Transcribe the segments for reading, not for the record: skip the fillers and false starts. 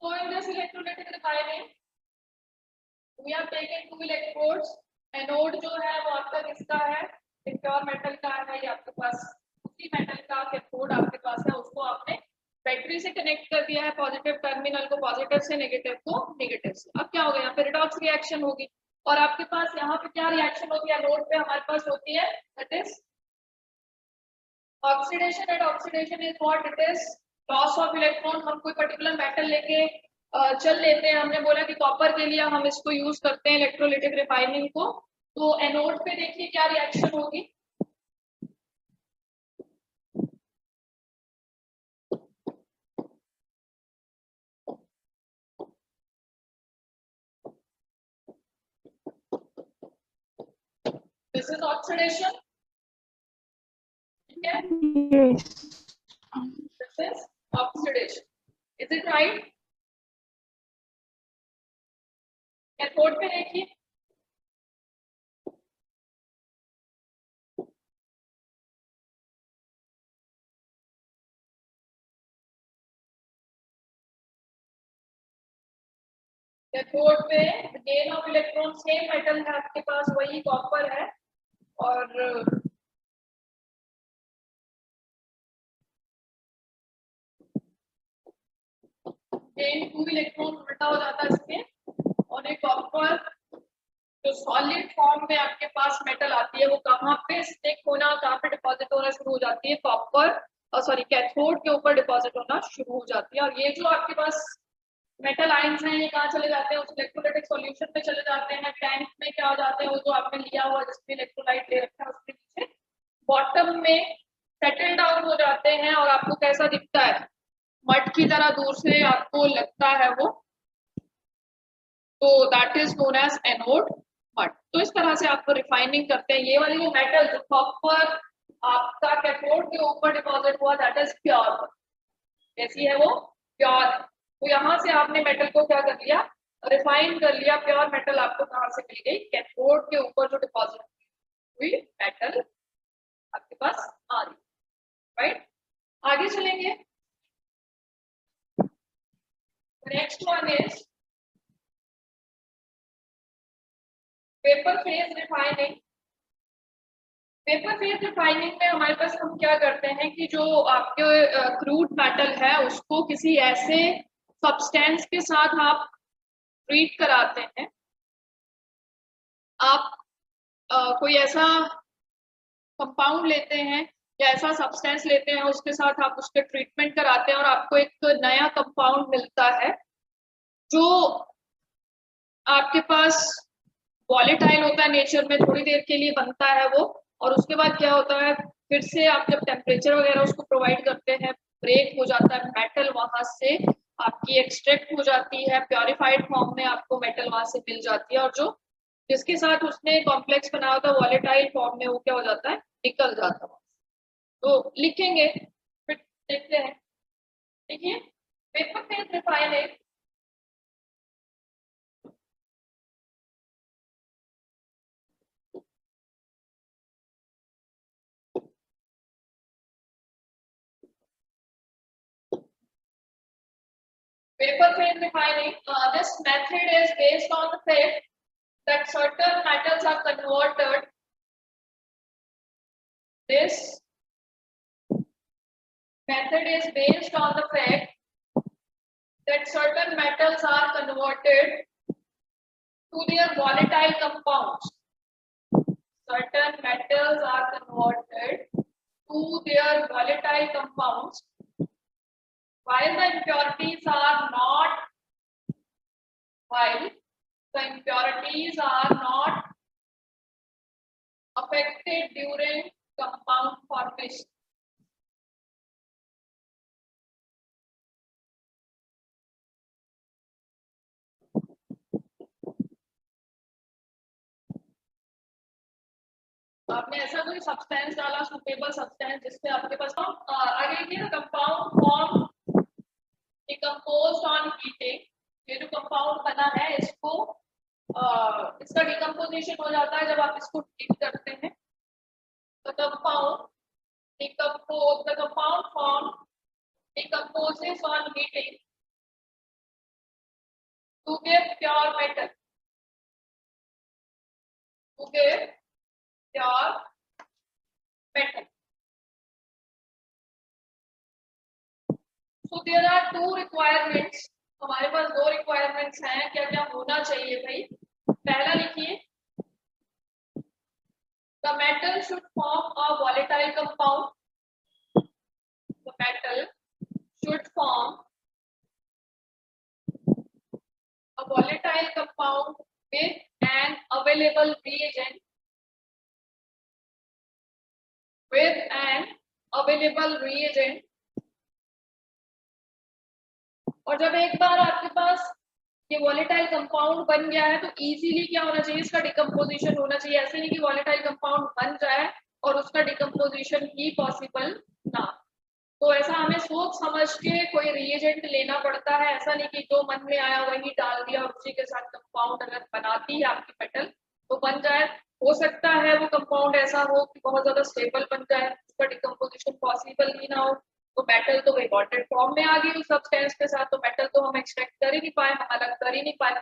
So in this electrolytic refining, we are taking two electrodes. Anode जो है वो आपका किसका है, प्योर मेटल का है, ये आपके पास उसी मेटल का कैथोड आपके पास है, उसको आपने बैटरी से कनेक्ट कर दिया है, पॉजिटिव टर्मिनल को पॉजिटिव से, नेगेटिव को नेगेटिव से। अब क्या होगा, यहाँ पे रिडॉक्स रिएक्शन होगी और आपके पास यहाँ पे क्या रिएक्शन होगी, एनोड पे हमारे पास होती है that is oxidation. And oxidation is what, it is loss of electron. हम कोई पर्टिकुलर मेटल लेके चल लेते हैं, हमने बोला कि कॉपर के लिए हम इसको यूज करते हैं इलेक्ट्रोलिटिक रिफाइनिंग को, तो एनोड पे देखिए क्या रिएक्शन होगी, दिस इज ऑक्सीडेशन, ठीक है, Yes. This is oxidation, is it right. Cathode पे देखिए, कैथोड पे gain of electron, same metal है आपके पास, वही कॉपर है, और गेन 2 इलेक्ट्रॉन उल्टा हो जाता है इसमें, और एक कॉपर जो सॉलिड फॉर्म में आपके पास मेटल आती है वो कहाँ पे स्टिक होना, कहाँ पे डिपॉजिट होना शुरू हो जाती है, कॉपर सॉरी कैथोड के ऊपर डिपॉजिट होना शुरू हो जाती है। और ये जो आपके पास मेटल आयंस हैं ये कहाँ चले जाते हैं, उस इलेक्ट्रोलाइटिक सॉल्यूशन में चले जाते हैं, टैंक में क्या हो जाते हैं, वो जो आपने लिया हुआ जिसमें इलेक्ट्रोलाइट ले रखा है उसके नीचे बॉटम में सेटल डाउन हो जाते हैं, और आपको कैसा दिखता है, मड की तरह दूर से आपको लगता है वो, तो that is known as anode mud. तो इस तरह से आपको रिफाइनिंग करते हैं। ये वाली जो मेटल जो कॉपर आपका कैथोड के ऊपर डिपॉजिट हुआ दैट इज प्योर, कैसी है वो, प्योर। तो यहाँ से आपने मेटल को क्या कर लिया, रिफाइन कर लिया, प्योर मेटल आपको कहाँ से मिल गई, कैथोड के ऊपर जो डिपॉजिट हुई मेटल आपके पास आ रही, राइट। आगे चलेंगे, next one is paper phase refining. Paper phase refining में हमारे पास हम क्या करते हैं कि जो आपके क्रूड मेटल है उसको किसी ऐसे सब्सटेंस के साथ आप ट्रीट कराते हैं, आप कोई ऐसा कंपाउंड लेते हैं या ऐसा सब्सटेंस लेते हैं, उसके साथ आप उसके ट्रीटमेंट कराते हैं और आपको एक नया कंपाउंड मिलता है जो आपके पास वॉलेटाइल होता है नेचर में, थोड़ी देर के लिए बनता है वो, और उसके बाद क्या होता है, फिर से आप जब टेम्परेचर वगैरह उसको प्रोवाइड करते हैं, ब्रेक हो जाता है मेटल, वहां से आपकी एक्सट्रैक्ट हो जाती है, प्योरिफाइड फॉर्म में आपको मेटल वहां से मिल जाती है, और जो जिसके साथ उसने कॉम्प्लेक्स बनाया होता है वॉलेटाइल फॉर्म में, वो क्या हो जाता है, निकल जाता है। तो लिखेंगे फिर देखते हैं, देखिए paper phase refining, paper phase refining, this method is based on the fact that certain metals are converted. This method is based on the fact that certain metals are converted to their volatile compounds. Certain metals are converted to their volatile compounds, while the impurities are not, while the impurities are not affected during compound formation. आपने ऐसा कोई substance डाला, suitable substance जिससे आपके पास आगे की compound form decomposed on heating, ये जो कंपाउंड बना है इसको इसका डिकम्पोजिशन हो जाता है जब आप इसको हीट करते हैं, तो compound decompose, the compound form decomposes on heating to give pure metal, to give pure metal. So there are two requirements. हमारे पास दो requirements हैं, क्या क्या होना चाहिए भाई। पहला लिखिए, the metal should form a volatile compound. The metal should form a volatile compound with an available reagent. With an available reagent. और जब एक बार आपके पास ये वॉलेटाइल कंपाउंड बन गया है तो इजीली क्या होना चाहिए, इसका डिकम्पोजिशन होना चाहिए। ऐसे नहीं कि वॉलेटाइल कंपाउंड बन जाए और उसका डिकम्पोजिशन ही पॉसिबल ना। तो ऐसा हमें सोच समझ के कोई रिएजेंट लेना पड़ता है, ऐसा नहीं कि जो मन में आया वही डाल दिया और उसी के साथ कंपाउंड अगर बनाती है आपकी मेटल तो बन जाए। हो सकता है वो कंपाउंड ऐसा हो कि बहुत ज्यादा स्टेबल बन जाए, उसका डिकम्पोजिशन पॉसिबल ही ना हो, तो मेटल तो वही बॉन्डेड फॉर्म में आ गई उस सब्सटेंस के साथ, तो मेटल तो हम एक्सट्रैक्ट कर ही नहीं पाए, हम अलग कर ही नहीं पाए।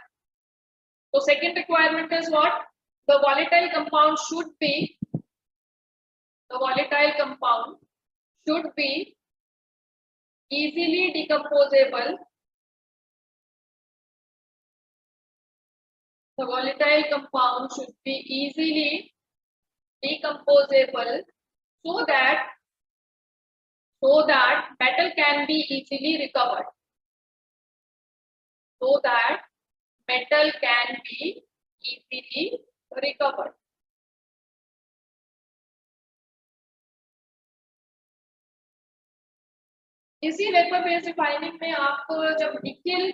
तो second requirement is what, the volatile compound should be, the volatile compound should be easily decomposable. The volatile compound should be easily decomposable so that metal can be easily recovered. So that metal can be easily recovered. इसी vapour phase refining में आप जब nickel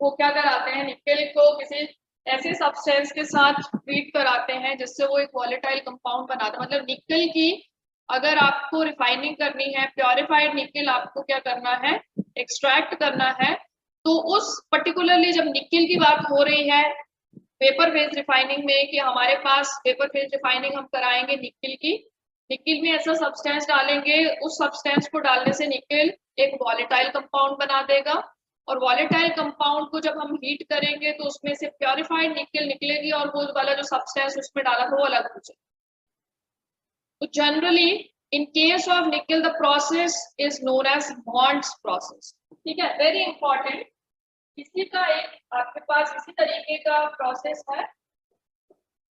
को क्या कराते हैं, nickel को किसी ऐसे सब्सटेंस के साथ ट्रीट कराते हैं जिससे वो एक वॉलेटाइल कंपाउंड बनाता है। मतलब निकेल की अगर आपको रिफाइनिंग करनी है, प्योरिफाइड निकेल आपको क्या करना है, एक्सट्रैक्ट करना है, तो उस पर्टिकुलरली जब निकेल की बात हो रही है वेपर फेज रिफाइनिंग में कि हमारे पास वेपर फेज रिफाइनिंग हम कराएंगे निकेल की, निकेल में ऐसा सब्सटेंस डालेंगे, उस सब्सटेंस को डालने से निकेल एक वॉलेटाइल कंपाउंड बना देगा और वॉलेटाइल कंपाउंड को जब हम हीट करेंगे तो उसमें से प्योरिफाइड निकेल निकलेगी और वो वाला जो सब्सटेंस उसमें डाला था वो अलग हो जाएगा। तो generally in case of nickel the process is known as bonds process. ठीक है, वेरी इंपॉर्टेंट। इसी का एक आपके पास इसी तरीके का प्रोसेस है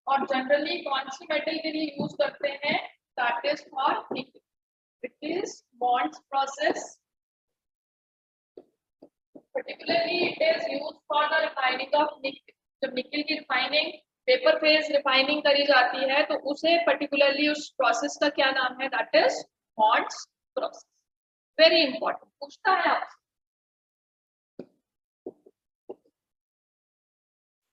और जनरली कौन सी मेटल के लिए यूज करते हैं, that is for nickel, it is bonds process. Particularly it is used for the refining of nickel. जब निकेल की रिफाइनिंग पेपर फेज रिफाइनिंग करी जाती है तो उसे पर्टिकुलरली उस प्रोसेस का क्या नाम है, that is bonds process. Very important, पूछता है आपसे।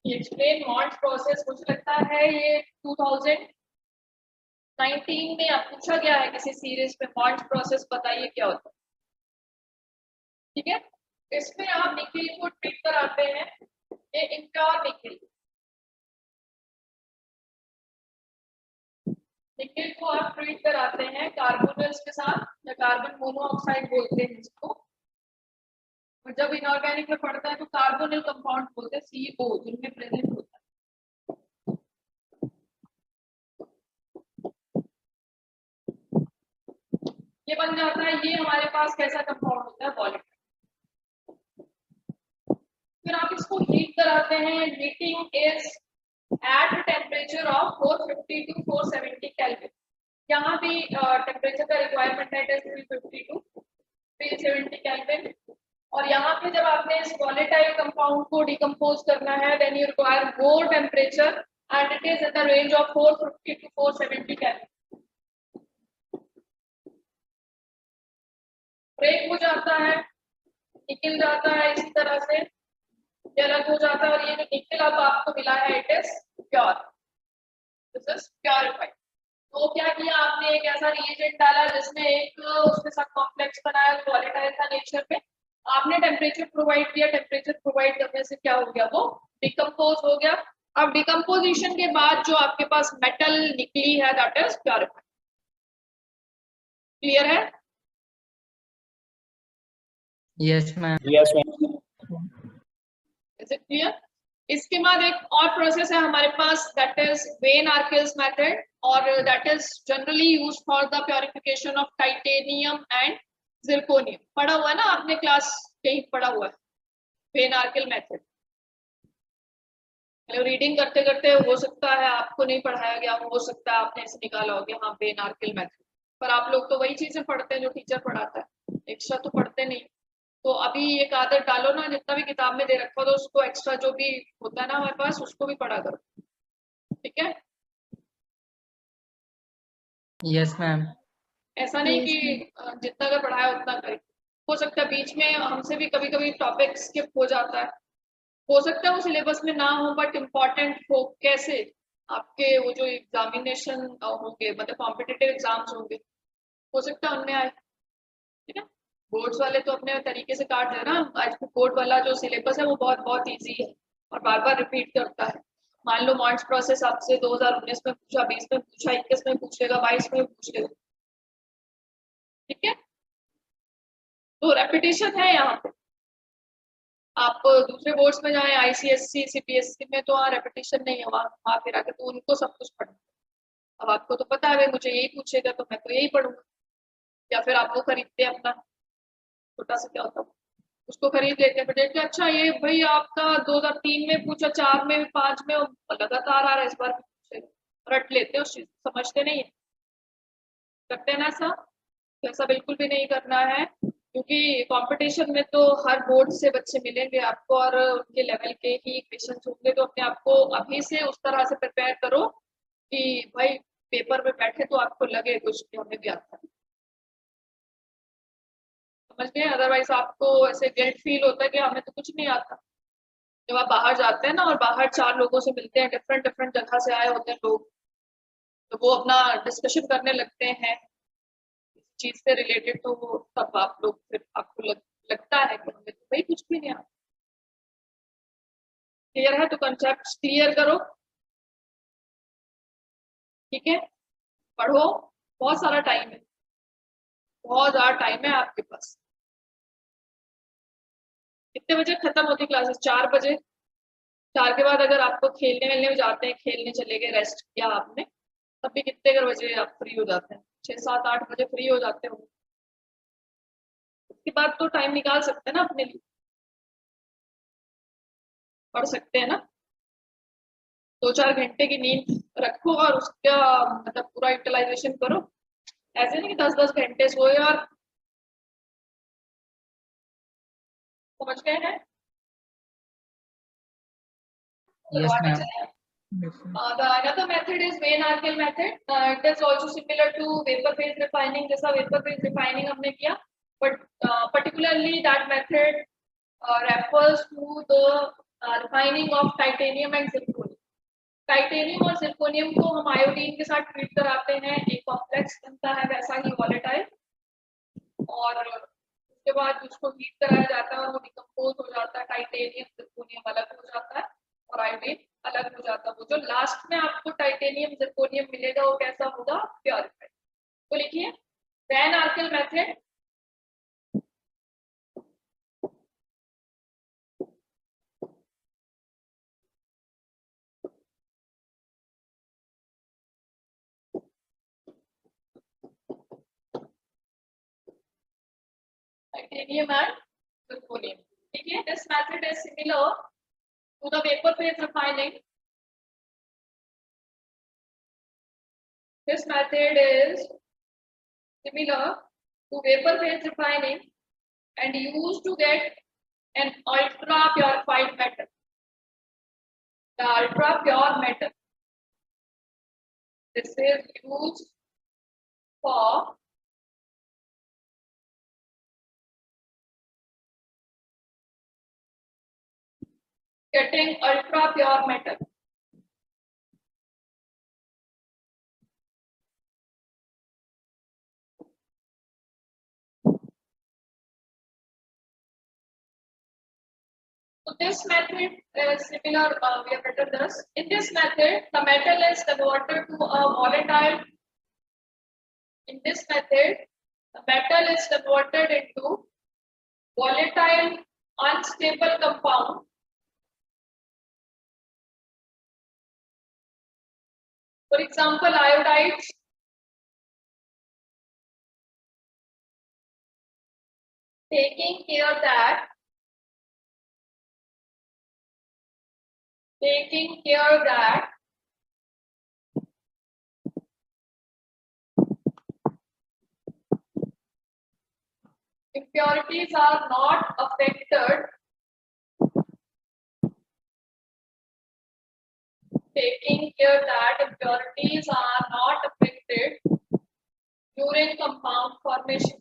ये एक्सप्लेन बॉन्ड्स प्रोसेस, मुझे लगता है ये 2019 में आप पूछा गया है किसी सीरीज में, बॉन्ड्स प्रोसेस बताइए क्या होता है। ठीक है, इसमें आप निकेल को ट्रीट कराते हैं, ये इम्प्योर निकेल, निकेल को आप ट्रीट कराते हैं कार्बोनल्स के साथ या कार्बन मोनोऑक्साइड बोलते हैं जिसको, और जब इनऑर्गेनिक में पड़ता है तो कार्बोनल कंपाउंड बोलते हैं, CO जिनमें प्रेजेंट होता है। ये बन जाता है, ये हमारे पास कैसा कंपाउंड होता है, वॉलेटाइल। फिर आप इसको हीट कराते हैं, heating is at temperature of 450 to 470 kelvin. यहाँ भी टेम्परेचर का रिक्वायरमेंट है, इट इज 350 to 370 केल्विन। और यहाँ पे जब आपने इस वॉलेटाइल कंपाउंड को डिकम्पोज करना है, then you require more temperature and it is in the range of 450 to 470 kelvin. Break हो जाता है, निकल जाता है, इसी तरह से ये अलग हो जाता है और ये जो निकल अब आपको मिला है it is pure, this is purified. तो क्या किया आपने, एक ऐसा रिएजेंट डाला जिसमें एक उसके साथ कॉम्प्लेक्स बनाया, वॉलेटाइल था नेचर पे, आपने टेम्परेचर प्रोवाइड किया, टेम्परेचर प्रोवाइड करने से क्या हो गया, वो डिकम्पोज हो गया। अब डिकम्पोजिशन के बाद जो आपके पास मेटल निकली है दैट इज प्योरिफाइड। क्लियर है? Yes ma'am. Yes, ma'am. Is it clear? इसके बाद एक और प्रोसेस है हमारे पास, दैट इज वेन आर्किल्स मेथड, और that is generally used for the purification of titanium and zirconium. पढ़ा हुआ है ना आपने, क्लास कहीं पढ़ा हुआ है वेन आर्किल मेथड? रीडिंग करते करते हो सकता है आपको नहीं पढ़ाया गया, हो सकता है आपने ऐसे निकाला हो कि हाँ वेन आर्किल मेथड, पर आप लोग तो वही चीजें पढ़ते हैं जो टीचर पढ़ाता है, एक्स्ट्रा तो पढ़ते नहीं। तो अभी एक आदत डालो ना, जितना भी किताब में दे रखा हो तो उसको एक्स्ट्रा जो भी होता है ना हमारे पास उसको भी पढ़ा करो, ठीक है? Yes ma'am. ऐसा नहीं कि जितना का पढ़ाया उतना करें। हो सकता है बीच में हमसे भी कभी कभी टॉपिक स्किप हो जाता है, हो सकता है वो सिलेबस में ना हो बट इम्पोर्टेंट हो। कैसे? आपके वो जो एग्जामिनेशन होंगे, मतलब कॉम्पिटिटिव एग्जाम्स होंगे, हो सकता है उनमें आए, ठीक है? बोर्ड्स वाले तो अपने तरीके से काट रहे हैं ना, आज बोर्ड वाला जो सिलेबस है वो बहुत बहुत ईजी है और बार बार रिपीट करता है। मान लो मॉन्ट्स प्रोसेस आपसे 2019 में पूछा, 20 में पूछा, 21 में पूछेगा, 22 में पूछेगा, ठीक है? तो रेपिटेशन है यहाँ पे। आप दूसरे बोर्ड्स में जाएं, आईसीएससी, सीबीएसई में, तो वहाँ रेपिटेशन नहीं है, वहाँ फिर आके तो उनको सब कुछ पढ़ना। अब आपको तो पता है भाई मुझे यही पूछेगा तो मैं तो यही पढ़ूंगा, या फिर आप वो खरीदते हैं अपना छोटा सा, क्या होता है उसको खरीद लेते हैं, देखते अच्छा ये भाई आपका 2003 में पूछा, 4 में, 5 में, लगातार आ रहा है, इस बार भी पूछेगा, रट लेते हैं उस चीज, समझते नहीं है। करते हैं ना ऐसा? तो ऐसा बिल्कुल भी नहीं करना है, क्योंकि कंपटीशन में तो हर बोर्ड से बच्चे मिलेंगे आपको और उनके लेवल के ही क्वेश्चंस होंगे, तो अपने आप को अभी से उस तरह से प्रिपेयर करो कि भाई पेपर में बैठे तो आपको लगे कुछ कि हमें भी आता है, समझ गए? अदरवाइज आपको ऐसे गिल्ट फील होता है कि हमें तो कुछ नहीं आता। जब आप बाहर जाते हैं ना और बाहर 4 लोगों से मिलते हैं, डिफरेंट डिफरेंट जगह से आए होते हैं लोग, तो वो अपना डिस्कशन करने लगते हैं चीज से रिलेटेड, तो वो तब आप लोग फिर आपको लगता है कि हमें तो भाई कुछ भी नहीं आता। क्लियर है? तो कंसेप्ट क्लियर करो, ठीक है? पढ़ो, बहुत सारा टाइम है, बहुत ज्यादा टाइम है आपके पास। कितने बजे खत्म होती क्लासेस? 4 बजे। 4 के बाद अगर आपको खेलने वेलने में जाते हैं, खेलने चले गए, रेस्ट किया आपने, तब भी कितने बजे आप फ्री हो जाते हैं? 6, 7, 8 बजे फ्री हो जाते हो। उसके बाद तो टाइम निकाल सकते हैं ना अपने लिए, पढ़ सकते हैं ना? 2-4 घंटे की नींद रखो और उसका मतलब पूरा यूटिलाइजेशन करो। ऐसे नहीं कि 10-10 घंटे सोए और, समझ गए हैं? यस करवाते मैम। चले। The another method is Wayne-Arkell method. It is also similar to vapor phase refining, जैसा vapor phase refining हमने किया, but particularly that method refers to the refining of titanium and zirconium. Titanium और zirconium को हम iodine के साथ treat कराते हैं, एक कॉम्प्लेक्स बनता है वैसा ही वॉलेटाइल, और उसके बाद उसको हीट कराया जाता है और वो डिकम्पोज हो जाता है, टाइटेनियम जिरकोनियम अलग हो जाता है और आयोडीन अलग हो जाता है। वो जो लास्ट में आपको टाइटेनियम जिरकोनियम मिलेगा वो कैसा होगा? प्योरिफाइड। तो लिखिए van Arkel method, titanium and zirconium, ठीक है? This method is similar to the vapour phase refining. This method is similar to vapor phase refining and used to get an ultra purified metal. The ultra pure metal. This is used for getting ultra pure metal. So this method is similar. We have written this. In this method, the metal is converted to a volatile. In this method, the metal is converted into volatile, unstable compound For example, iodides. Taking care that impurities are not affected. Taking care that impurities are not affected during compound formation.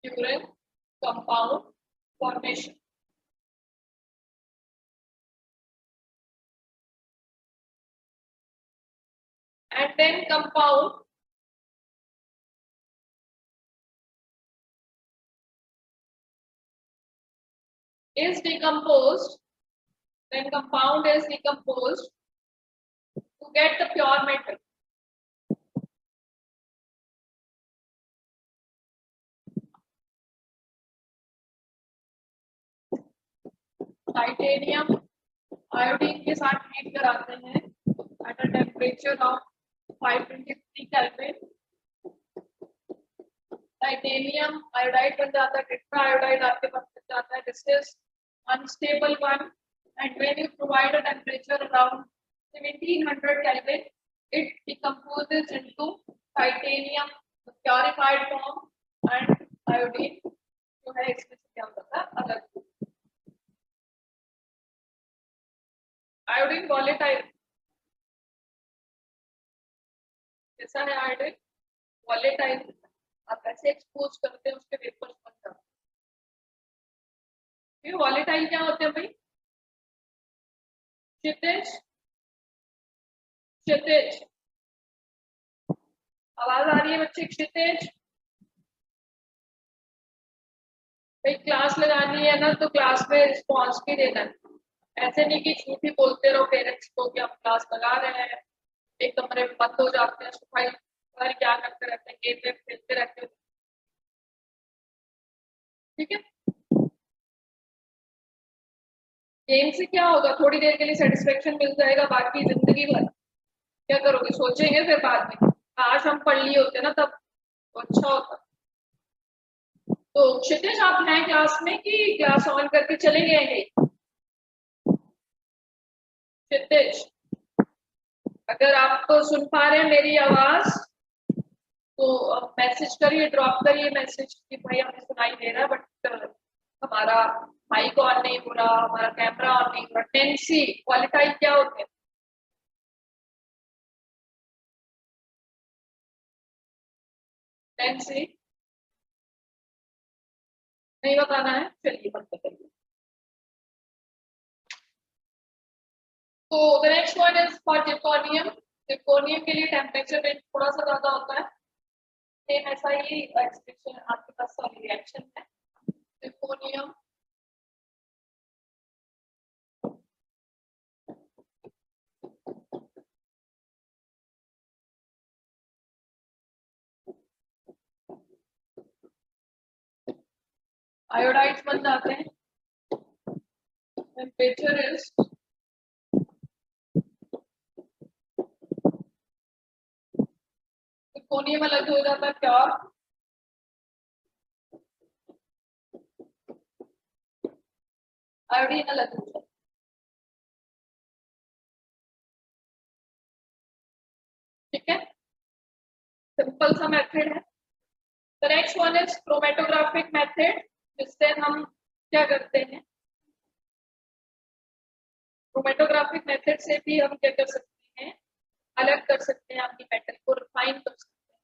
During compound formation. And then compound is decomposed. Then compound is decomposed to get the pure metal. Titanium iodine के साथ heat कराते हैं at a temperature of 523 kelvin. Titanium iodide बन जाता है, tetra iodide आपके पास बन जाता है. This is unstable one and when you provide a temperature around 1700 kelvin it decomposes into titanium purified form and iodine जो है इसमें से क्या होता है अलग. आयोडीन वॉलेटाइल कैसा है? Iodine volatile. आप कैसे एक्सपोज करते हैं उसके वेपर्स बन जाते हैं. ये वॉलेटाइल क्या होते हैं भाई? क्षितिज क्षितिज. आवाज आ रही है बच्चे? क्षितिज. भाई क्लास लगानी है ना तो क्लास में रिस्पॉन्स भी देना है. ऐसे नहीं कि झूठ ही बोलते रहो पेरेंट्स को कि हम क्लास लगा रहे हैं, एक कमरे में बंद हो जाते हैं, सफाई घर क्या करते रहते हैं, गेम वेम खेलते रहते हैं. ठीक है. गेम से क्या होगा? थोड़ी देर के लिए सेटिस्फेक्शन मिल जाएगा, बाकी जिंदगी भर क्या करोगे? सोचेंगे फिर बाद में आज हम पढ़ लिए होते ना तब तो अच्छा होता. तो क्षितिज आप हैं क्लास में कि क्लास ऑन करके चले गए हैं? क्षितिज अगर आप तो सुन पा रहे हैं मेरी आवाज तो मैसेज करिए, ड्रॉप करिए मैसेज कि भाई हमें सुनाई दे रहा है बट हमारा माइक ऑन नहीं हो रहा, हमारा कैमरा ऑन नहीं हो रहा. टेंसी क्वालिटाइल क्या होते हैं? टेंसी नहीं बताना है, चलिए बंद करिए. तो the next one is for zirconium. Zirconium के लिए टेम्परेचर रेंज थोड़ा सा ज्यादा होता है. सेम ऐसा ही एक्सप्रेशन आपके पास सॉरी रिएक्शन है. जिरकोनियम आयोडाइड्स बन जाते हैं. टेम्परेचर इज जिरकोनियम अलग हो जाता है प्योर. आयोडीन अलग हो जाता है. ठीक है, सिंपल सा मेथड है. The next one is chromatographic method, जिससे हम क्या करते हैं? क्रोमेटोग्राफिक मेथड से भी हम क्या कर सकते हैं? अलग कर सकते हैं, आपकी मेटल को रिफाइन कर सकते हैं.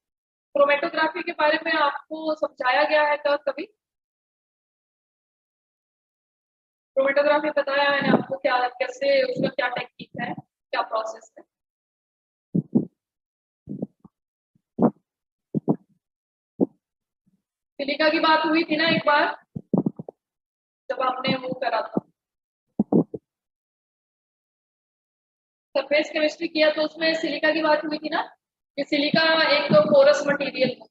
क्रोमेटोग्राफी के बारे में आपको समझाया गया है क्या कभी? क्रोमेटोग्राफी बताया मैंने आपको क्या, कैसे उसका क्या टेक्निक है, क्या प्रोसेस है. सिलिका की बात हुई थी ना एक बार जब आपने वो करा था सरफेस केमिस्ट्री किया, तो उसमें सिलिका की बात हुई थी ना कि सिलिका एक तो पोरस मटेरियल है.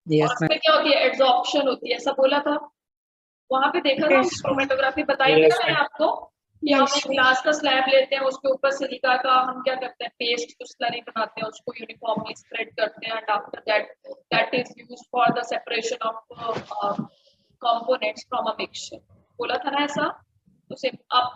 Yes, और उसमें क्या होती है? एड्सॉर्प्शन होती है, ऐसा बोला था. वहां पे देखा था Yes. क्रोमेटोग्राफी बताई थी Yes, ना मैंने ma'am. आपको कि हम Yes. एक ग्लास का स्लैब लेते हैं, उसके ऊपर सिलिका का हम क्या करते हैं, पेस्ट की स्लरी बनाते हैं, उसको यूनिफॉर्मली स्प्रेड करते हैं, and after that is used for the separation of components from a mixture. बोला था ना ऐसा? तो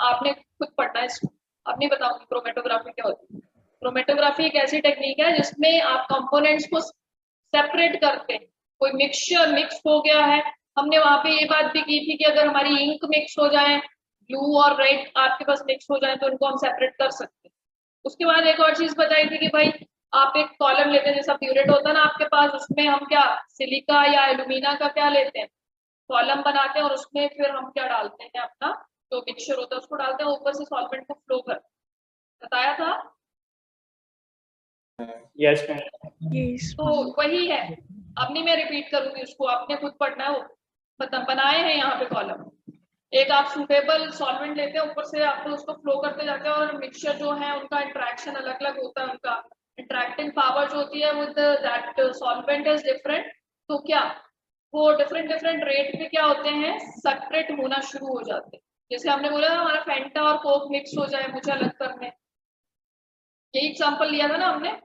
आपने खुद पढ़ना है इसको, अब नहीं बताऊंगी क्रोमेटोग्राफी क्या होती है। क्रोमेटोग्राफी एक ऐसी टेक्निक है जिसमें आप कंपोनेंट्स को सेपरेट करते हैं। कोई मिक्सचर मिक्स हो गया है, हमने वहां पे ये बात भी की थी कि अगर हमारी इंक मिक्स हो जाए, ब्लू और रेड आपके पास मिक्स हो जाए, तो उनको हम सेपरेट कर सकते हैं। उसके बाद एक और चीज बताई थी कि भाई आप एक कॉलम लेते हैं, जैसा प्यूरेट होता है ना आपके पास, उसमें हम क्या सिलिका या एल्यूमिना का क्या लेते हैं, कॉलम बनाते हैं, और उसमें फिर हम क्या डालते हैं, अपना जो मिक्सचर होता है उसको डालते हैं, ऊपर से सॉल्वेंट को फ्लो कर, बताया था। Yes, ma'am. Yes. तो वही है, अब नहीं मैं रिपीट करूंगी उसको, आपने खुद पढ़ना है। वो बनाए हैं यहाँ पे कॉलम, एक आप सुटेबल सॉल्वेंट लेते हैं, ऊपर से आप उसको फ्लो करते जाते हैं, और मिक्सचर जो है उनका इंट्रैक्शन अलग अलग होता है, उनका इंट्रैक्टिंग पावर जो होती है with that solvent is different. तो क्या वो डिफरेंट डिफरेंट रेट पे क्या होते हैं, सेपरेट होना शुरू हो जाते हैं। जैसे हमने बोला हमारा फैंटा और कोक मिक्स हो जाए, मुझे अलग करने, यही एग्जांपल लिया था ना हमने।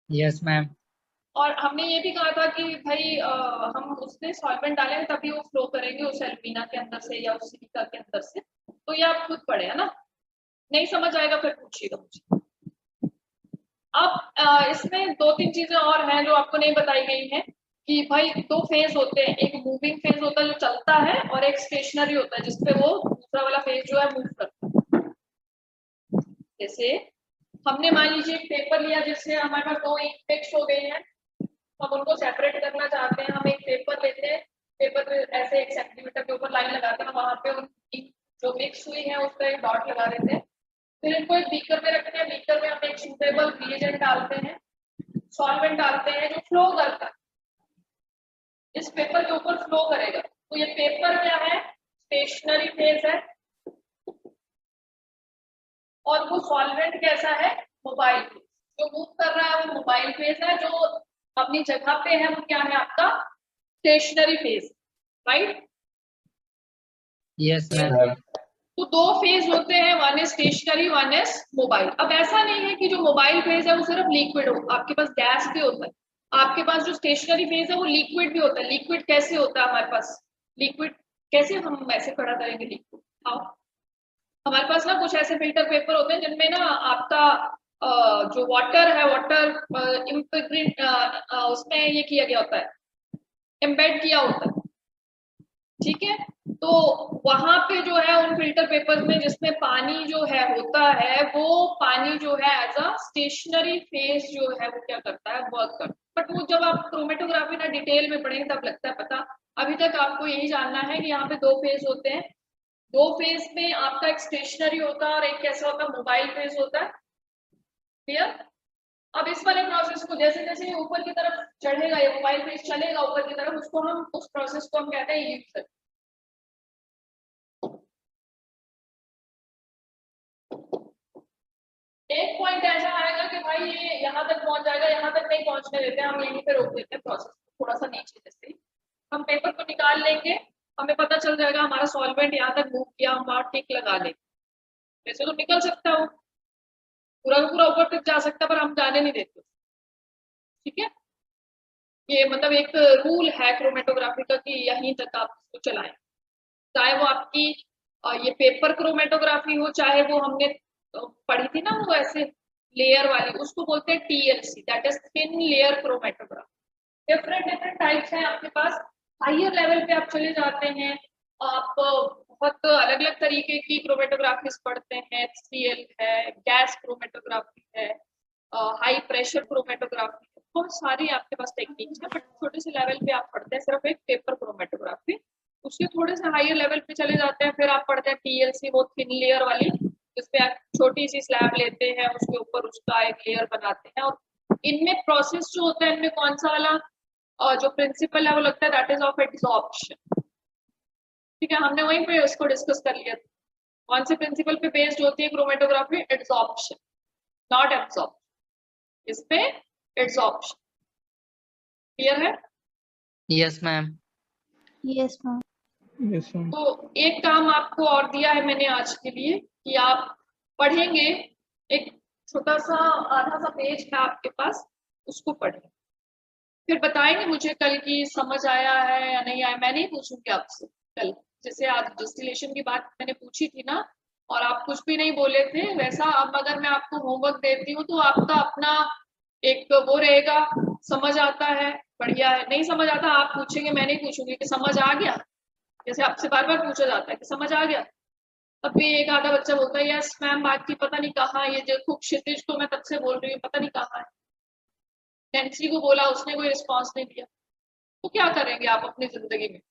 Yes, ma'am. और हमने ये भी कहा था कि भाई हम उसमें सॉल्वेंट डालेंगे तभी वो फ्लो करेंगे उस एल्यूमिना के अंदर से या उस सिलिका के अंदर से। तो ये आप खुद पढ़े है ना, नहीं समझ आएगा फिर पूछिएगा मुझे। अब इसमें दो तीन चीजें और हैं जो आपको नहीं बताई गई हैं कि भाई दो फेज होते हैं, एक मूविंग फेज होता है जो चलता है, और एक स्टेशनरी होता है जिसपे वो दूसरा वाला फेज जो है मूव करता है। जैसे हमने मान लीजिए एक पेपर लिया जिससे हमारे पास दो इंक मिक्स हो गए हैं, हम उनको सेपरेट करना चाहते हैं। हम एक पेपर लेते हैं, पेपर पे ऐसे 1 सेंटीमीटर के ऊपर लाइन लगाते हैं, वहां पे उनकी जो मिक्स हुई है उस पर एक डॉट लगा देते हैं, फिर इनको एक बीकर में रखते हैं, बीकर में हम एक सूटेबल रिएजेंट डालते हैं, सॉल्वेंट डालते हैं जो फ्लो करता है, इस पेपर के ऊपर फ्लो करेगा। तो ये पेपर क्या है, स्टेशनरी फेज है, और वो सॉल्वेंट कैसा है, मोबाइल फेज। जो मूव कर रहा है वो मोबाइल फेज है, जो अपनी जगह पे है वो क्या है, आपका stationary phase, right. Yes, ma'am. Ma'am. तो दो फेज होते हैं, one is stationary one is mobile. अब ऐसा नहीं है कि जो मोबाइल फेज है वो सिर्फ लिक्विड हो, आपके पास गैस भी होता है, आपके पास जो स्टेशनरी फेज है वो लिक्विड भी होता है। लिक्विड कैसे होता है हमारे पास, लिक्विड कैसे हम ऐसे खड़ा करेंगे लिक्विड, आओ हमारे पास ना कुछ ऐसे फिल्टर पेपर होते हैं जिनमें ना आपका जो वाटर है, वाटर इम्प्रिंट उसमें ये किया गया होता है, एम्बेड किया होता है, ठीक है। तो वहां पे जो है उन फिल्टर पेपर में जिसमें पानी जो है होता है, वो पानी जो है एज अ स्टेशनरी फेज जो है वो क्या करता है, वर्क करता है। बट वो जब आप क्रोमेटोग्राफी ना डिटेल में पढ़ेंगे तब लगता है पता। अभी तक आपको यही जानना है कि यहाँ पे दो फेज होते हैं, दो फेज में आपका एक स्टेशनरी होता है और एक कैसा होता है, मोबाइल फेज होता है, क्लियर। अब इस वाले प्रोसेस को जैसे जैसे ऊपर की तरफ चढ़ेगा, ये मोबाइल फेज चलेगा ऊपर की तरफ, उसको हम उस प्रोसेस को हम कहते हैं यूज। एक पॉइंट ऐसा आएगा कि भाई ये यहाँ तक पहुंच जाएगा, यहाँ तक नहीं पहुंचने देते, हम यहीं पे रोक देते हैं प्रोसेस थोड़ा सा नीचे। जैसे हम पेपर को निकाल लेंगे, हमें पता चल जाएगा हमारा सॉल्वेंट यहाँ तक मूव किया, हम वहां टिक लगा लेंगे। वैसे तो निकल सकता है वो, पूरा का पूरा ऊपर तक जा सकता है, पर हम जाने नहीं देते, ठीक है। ये मतलब एक रूल है क्रोमेटोग्राफी का कि यहीं तक आप इसको चलाएं, चाहे वो आपकी ये पेपर क्रोमेटोग्राफी हो, चाहे वो हमने पढ़ी थी ना वो ऐसे लेयर वाली, उसको बोलते हैं TLC, that is thin layer chromatography. Different different types हैं आपके पास। हायर लेवल पे आप चले जाते हैं, आप बहुत अलग अलग तरीके की क्रोमेटोग्राफीज पढ़ते हैं, HCl है, गैस क्रोमेटोग्राफी है, हाई प्रेशर क्रोमेटोग्राफी, बहुत सारी आपके पास टेक्निक्स है। बट छोटे से लेवल पे आप पढ़ते हैं सिर्फ एक पेपर क्रोमेटोग्राफी। उसके थोड़े से हायर लेवल पे चले जाते हैं, फिर आप पढ़ते हैं TLC, वो थिन लेयर वाली, जिसपे आप छोटी सी स्लैब लेते हैं, उसके ऊपर उसका एक लेयर बनाते हैं। और इनमें प्रोसेस जो होता है, इनमें कौन सा वाला जो प्रिंसिपल है वो लगता है, दैट इज ऑफ एड्सॉर्प्शन, ठीक है। हमने वहीं पे उसको डिस्कस कर लिया था, कौन से प्रिंसिपल पे बेस्ड होती है क्रोमेटोग्राफी, एड्सॉर्प्शन नॉट एब्सॉर्प्शन, इस पे एड्सॉर्प्शन, क्लियर है। Yes, ma'am. Yes, ma'am. Yes, ma'am. तो एक काम आपको और दिया है मैंने आज के लिए कि आप पढ़ेंगे, एक छोटा सा आधा सा पेज है आपके पास, उसको पढ़ें, फिर बताएंगे मुझे कल की समझ आया है या नहीं आया। मैं नहीं पूछूंगी आपसे कल, जैसे आज डिस्टिलेशन की बात मैंने पूछी थी ना और आप कुछ भी नहीं बोले थे, वैसा अब अगर मैं आपको होमवर्क देती हूँ तो आपका अपना एक वो रहेगा, समझ आता है बढ़िया है, नहीं समझ आता आप पूछेंगे, मैं नहीं पूछूंगी कि समझ आ गया, जैसे आपसे बार बार पूछा जाता है कि समझ आ गया। तब भी एक आधा बच्चा बोलता है यस मैम, बाकी पता नहीं कहाँ, ये जो खूब क्षितिज को मैं तब से बोल रही हूँ पता नहीं कहाँ है, नैन्सी को बोला उसने कोई रिस्पॉन्स नहीं दिया। तो क्या करेंगे आप अपनी जिंदगी में,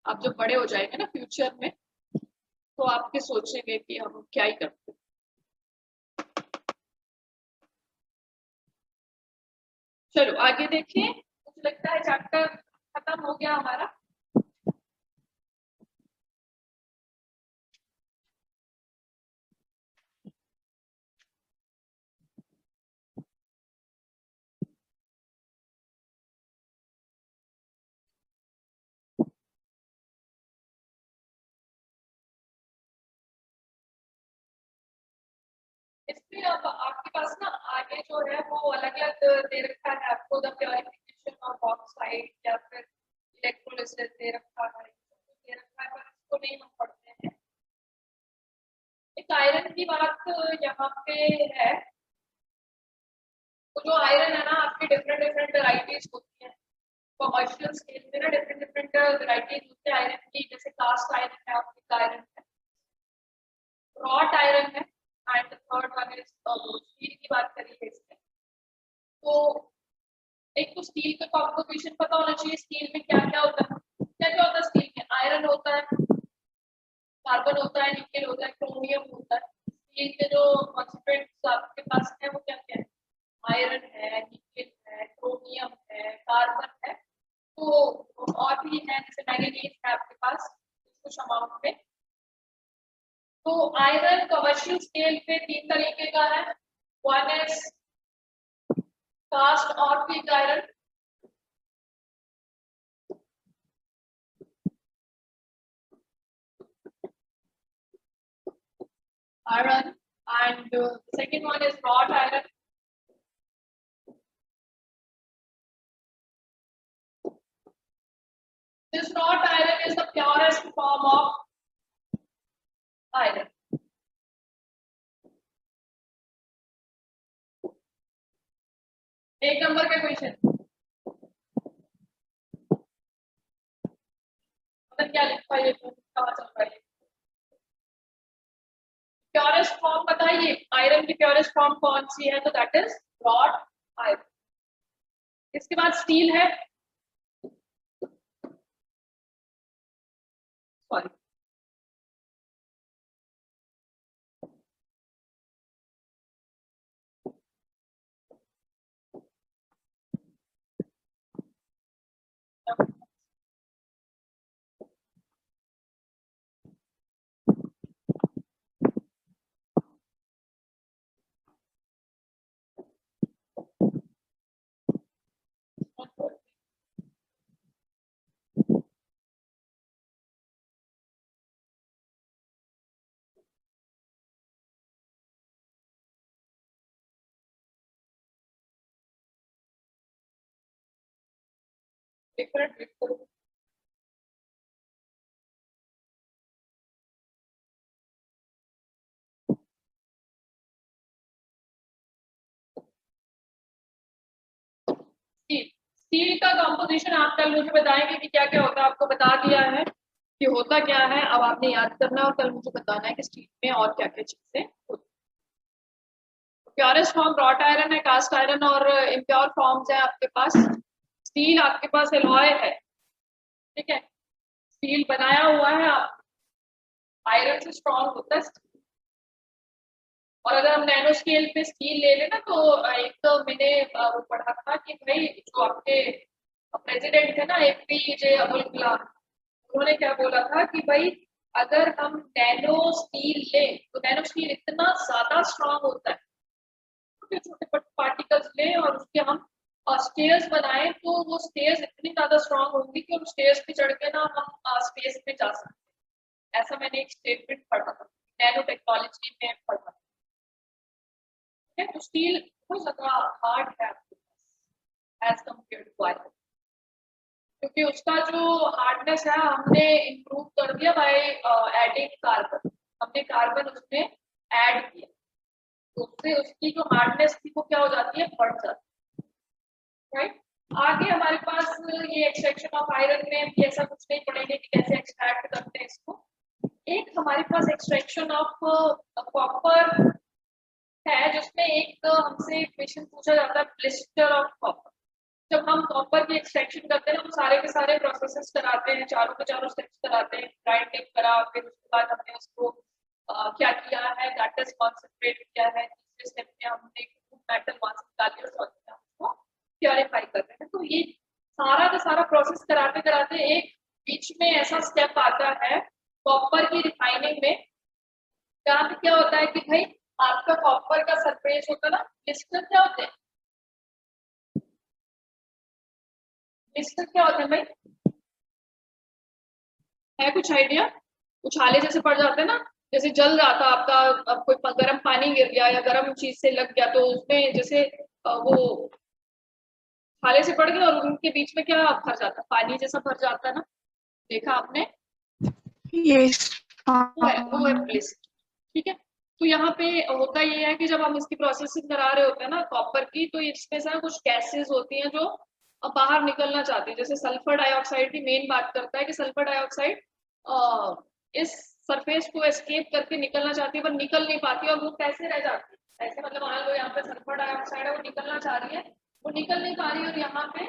आप जब बड़े हो जाएंगे ना फ्यूचर में, तो आपके सोचेंगे कि हम क्या ही करते। चलो आगे देखिए, मुझे लगता है चैप्टर खत्म हो गया हमारा। इसमें अब आपके पास ना आगे जो है वो अलग अलग दे रखा है आपको, द प्योरिफिकेशन ऑफ ऑक्साइड या फिर इलेक्ट्रोलिसिस दे रखा है, दे रखा है, पर इसको नहीं हम पढ़ते हैं। एक आयरन की बात यहाँ पे है, तो जो आयरन है ना आपकी डिफरेंट डिफरेंट वेराइटीज होती है, कमर्शियल स्केल में ना डिफरेंट डिफरेंट वेराइटीज होती है आयरन की, जैसे कास्ट आयरन है, ऑप्टिक आयरन है, रॉट आयरन है, and third one is steel की बात करिए इसमें। तो एक तो स्टील का कॉम्पोजिशन पता होना चाहिए, स्टील में क्या क्या होता है, क्या क्या होता है स्टील में, आयरन होता है, कार्बन होता है, निकेल होता है, क्रोमियम होता है। स्टील के जो कॉन्स्टिट्यूएंट्स आपके पास है वो क्या क्या है, आयरन है, निकेल है, क्रोमियम है, कार्बन है, तो और भी है जैसे मैंगनीज है आपके पास कुछ अमाउंट में। तो आयरन कमर्शियल स्केल पे तीन तरीके का है, वन इज कास्ट और pig iron, iron, and the second one is wrought iron. This wrought iron is the purest form of iron. एक नंबर का क्वेश्चन, मतलब क्या लिखा है ये, कहाँ चल रहा है, प्योरेस्ट फॉर्म बताइए, आयरन की प्योरेस्ट फॉर्म कौन सी है, तो दैट इज रॉट आयरन। इसके बाद स्टील है, सॉरी डिफरेंट, स्टील, स्टील का कंपोजिशन आप कल मुझे बताएंगे कि क्या क्या होता है, आपको बता दिया है कि होता क्या है, अब आपने याद करना है और कल मुझे बताना है कि स्टील में और क्या क्या चीजें होती है। प्योरेस्ट फॉर्म रॉट आयरन है, कास्ट आयरन और इम्प्योर फॉर्म्स है आपके पास। स्टील आपके पास एलॉय है, ठीक है, स्टील बनाया हुआ है, आप आयरन से स्ट्रॉन्ग होता है स्टील। और अगर हम नैनो स्केल पे स्टील ले लेना तो एक तो मैंने वो पढ़ा था कि भाई जो आपके प्रेसिडेंट थे ना APJ अब्दुल कलाम, उन्होंने क्या बोला था कि भाई अगर हम नैनो स्टील ले तो नैनो स्टील इतना ज्यादा स्ट्रॉन्ग होता है, छोटे छोटे पार्टिकल्स ले और उसके हम स्टेयर्स बनाए तो वो स्टेयर्स इतनी ज्यादा स्ट्रांग होंगी कि उन स्टेयर्स पे चढ़ के ना हम स्पेस में जा सकते हैं। ऐसा मैंने एक स्टेटमेंट पढ़ा था, नैनो टेक्नोलॉजी में पढ़ा था। ठीक है, तो स्टील बहुत ज्यादा हार्ड है एज कम्पेयर टू आयरन, क्योंकि उसका जो हार्डनेस है हमने इम्प्रूव कर दिया बाय एडिंग कार्बन। हमने कार्बन उसमें ऐड किया तो उससे उसकी जो हार्डनेस थी वो क्या हो जाती है, बढ़ जाती है, राइट। आगे हमारे पास ये एक्सट्रैक्शन ऑफ आयरन में भी ऐसा कुछ नहीं पढ़ेंगे कि कैसे एक्सट्रैक्ट करते हैं इसको। एक हमारे पास एक्सट्रैक्शन ऑफ कॉपर है, जिसमें एक हमसे क्वेश्चन पूछा जाता है, ब्लिस्टर ऑफ कॉपर। जब हम कॉपर की एक्सट्रैक्शन करते हैं हम सारे के सारे प्रोसेसेस कराते हैं, चारों के चारों स्टेप्स कराते हैं, ग्राइंडिंग करा, फिर उसके बाद हमने उसको क्या किया है, दैट इज कॉन्सेंट्रेट किया है, तीसरे स्टेप में हमने मेटल वहां से निकाल के उसको प्योरीफाई कर रहे हैं। तो ये सारा का सारा प्रोसेस कराते कराते एक बीच में ऐसा स्टेप आता है कॉपर की रिफाइनिंग में, जहाँ पे क्या होता है कि भाई आपका कॉपर का सरफेस होता है ना, क्रिस्टल क्या होते हैं, क्रिस्टल क्या होते हैं भाई, है कुछ आइडिया? उछाले जैसे पड़ जाते हैं ना, जैसे जल रहा था आपका, अब कोई गर्म पानी गिर गया या गर्म चीज से लग गया तो उसमें जैसे वो छाले से पड़ गया और उनके बीच में क्या भर जाता है, पानी जैसा भर जाता है ना, देखा आपने? Yes. वो है प्लेस। ठीक है, तो यहाँ पे होता ये है कि जब हम इसकी प्रोसेसिंग करा रहे होते हैं ना कॉपर की, तो इसमें से कुछ गैसेस होती हैं जो बाहर निकलना चाहती है। जैसे सल्फर डाइऑक्साइड की मेन बात करता है कि सल्फर डाइऑक्साइड इस सरफेस को एस्केप करके निकलना चाहती है पर निकल नहीं पाती, और वो कैसे रह जाती है, ऐसे मतलब मान लो यहाँ पे सल्फर डाइऑक्साइड है, वो निकलना चाह रही है, वो निकल नहीं पा रही, और यहाँ पे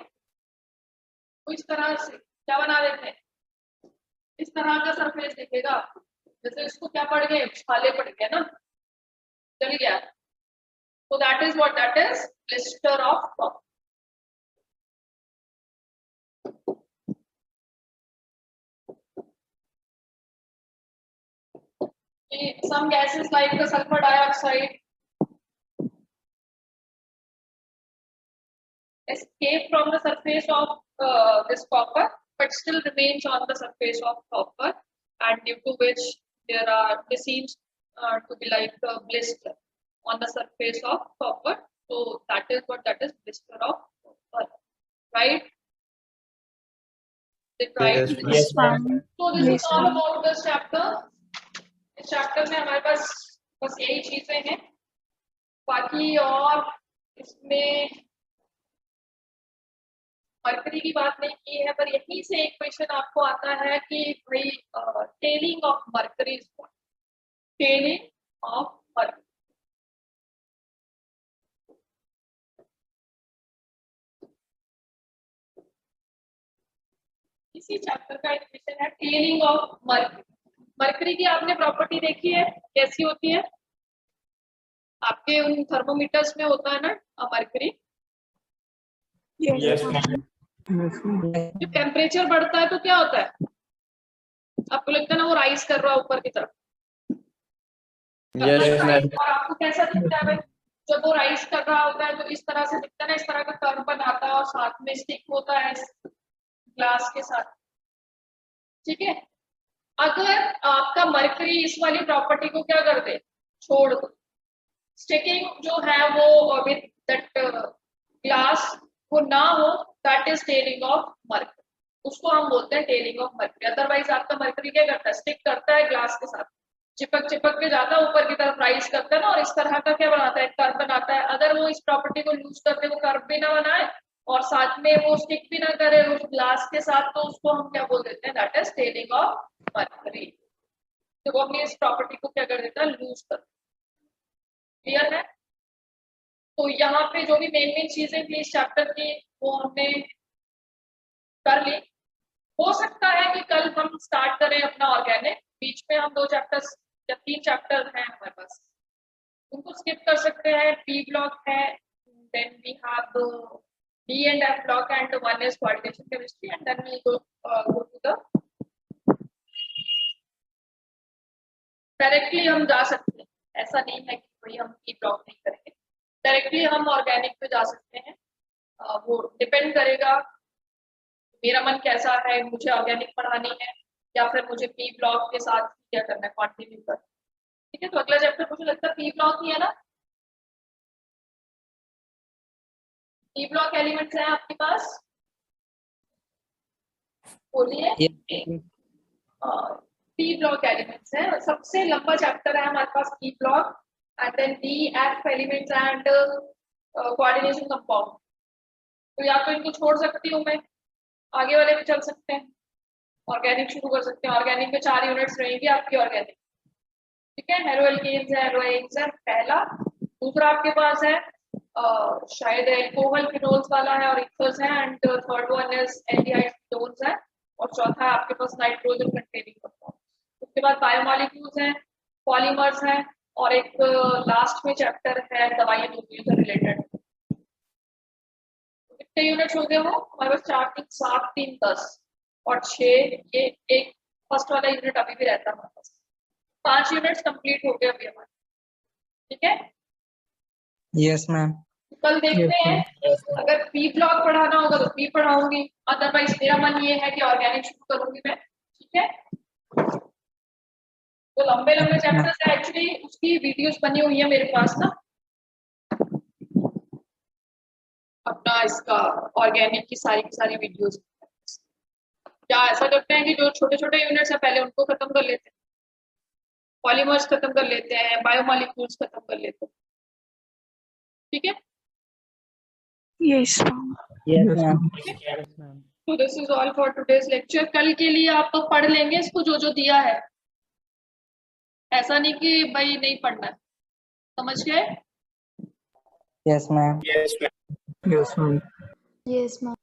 वो इस तरह से क्या बना देते हैं, इस तरह का सरफेस दिखेगा आपको, जैसे इसको क्या पड़ गए, छाले पड़ गए ना, चल गया। So that is what, that is blister of copper. Some gases like the sulfur dioxide escape from the surface of this copper, but still remains on the surface of copper, and due to which this seems to be like a blister on the surface of copper. So that is what, that is blister of copper, right? Is it right? Yes, ma'am. So this is Yes, all ma'am. about this chapter. इस chapter में हमारे पास बस यही चीजें हैं, बाकी और इसमें मरकरी की बात नहीं की है, पर यहीं से एक क्वेश्चन आपको आता है कि भाई telling of mercury is what, telling of mercury. इसी चैप्टर का एक क्वेश्चन है टेलिंग ऑफ मरकरी। मरकरी की आपने प्रॉपर्टी देखी है, कैसी होती है? आपके उन थर्मोमीटर्स में होता है ना मरकरी। Yes, ma'am. जब टेम्परेचर बढ़ता है तो क्या होता है, आपको लगता है ना वो राइज कर रहा है ऊपर की तरफ? और आपको कैसा दिखता है भाई, जब वो राइज कर रहा होता है तो इस तरह से दिखता है ना, इस तरह का कर्व बनाता है और साथ में स्टिक होता है ग्लास के साथ। ठीक है, अगर आपका मरकरी इस वाली प्रॉपर्टी को क्या कर दे, छोड़ दो, स्टिकिंग जो है वो विद दैट ग्लास वो ना हो, that is telling of mercury, उसको हम बोलते हैं टेलिंग ऑफ मरकरी। अदरवाइज आपका मरकरी क्या करता है, स्टिक करता है ग्लास के साथ, चिपक चिपक के जाता है ऊपर की तरफ, राइज करता है ना, और इस तरह का क्या बनाता है, कर्व बनाता है। अगर वो इस प्रॉपर्टी को लूज करके वो कर्व भी ना बनाए और साथ में वो स्टिक भी ना करे उस ग्लास के साथ, तो उसको हम क्या बोल देते हैं, that is telling of mercury. तो वो अपनी इस प्रॉपर्टी को क्या कर देता है, लूज कर। क्लियर है? तो यहाँ पे जो भी मेन चीजें थी इस चैप्टर की वो हमने कर ली। हो सकता है कि कल हम स्टार्ट करें अपना ऑर्गेनिक, बीच में हम 2 चैप्टर्स या 3 चैप्टर हैं हमारे पास, उनको स्किप कर सकते हैं। पी ब्लॉक है, then we have D and F block and one is coordination chemistry, and then we go to the directly हम जा सकते हैं, ऐसा नहीं है कि कोई हम पी ब्लॉक नहीं करेंगे, डायरेक्टली हम ऑर्गेनिक पे जा सकते हैं। वो डिपेंड करेगा मेरा मन कैसा है, मुझे ऑर्गेनिक पढ़ानी है या फिर मुझे पी ब्लॉक के साथ क्या करना है, कंटिन्यू कर। ठीक है, तो अगला चैप्टर मुझे लगता है पी ब्लॉक ही है ना। पी ब्लॉक एलिमेंट्स हैं आपके पास, बोलिए। पी ब्लॉक एलिमेंट्स है, सबसे लंबा चैप्टर है हमारे पास P block, and then D F elements and coordination compound. तो या तो इनको छोड़ सकती हूँ मैं, आगे वाले भी चल सकते हैं, ऑर्गेनिक शुरू कर सकते हैं। ऑर्गेनिक में 4 यूनिट्स रहेंगी आपकी ऑर्गेनिक। ठीक है, हेलोएल्केन्स है, हेलोएन्स है पहला। दूसरा आपके पास है शायद एल्कोहल फिनोल्स वाला है और इथर्स है, and third one is aldehyde ketones है, और चौथा है आपके पास नाइट्रोजन कंटेनिंग कंपाउंड। उसके बाद बायोमॉलिक्यूल्स हैं, पॉलीमर्स हैं, और एक लास्ट में चैप्टर है दवाई से रिलेटेड। कितने यूनिट्स हो गए वो हमारे पास? 4 3 7 3 10 और 6, ये एक फर्स्ट वाला यूनिट अभी भी रहता है हमारे पास। 5 यूनिट्स कंप्लीट हो गए अभी हमारे। ठीक है, यस मैम। कल देखते हैं, अगर पी ब्लॉक पढ़ाना होगा तो पी पढ़ाऊंगी, अदरवाइज मेरा मन ये है कि ऑर्गेनिक शुरू करूंगी मैं। ठीक है, तो लंबे लंबे चैप्टर्स है एक्चुअली, उसकी वीडियोस बनी हुई है मेरे पास ना, अपना इसका ऑर्गेनिक की सारी वीडियोस। क्या ऐसा करते हैं कि जो छोटे छोटे यूनिट्स है पहले उनको खत्म कर लेते हैं, पॉलीमर्स खत्म कर लेते हैं, बायोमॉलिक्यूल्स खत्म कर लेते हैं। ठीक है, Yes, ma'am. Yes ma'am. तो this is all for today's lecture. कल के लिए आप तो पढ़ लेंगे इसको जो जो दिया है, ऐसा नहीं कि भाई नहीं पढ़ना है, समझ गए? Yes ma'am. Yes, ma'am. Yes, ma'am.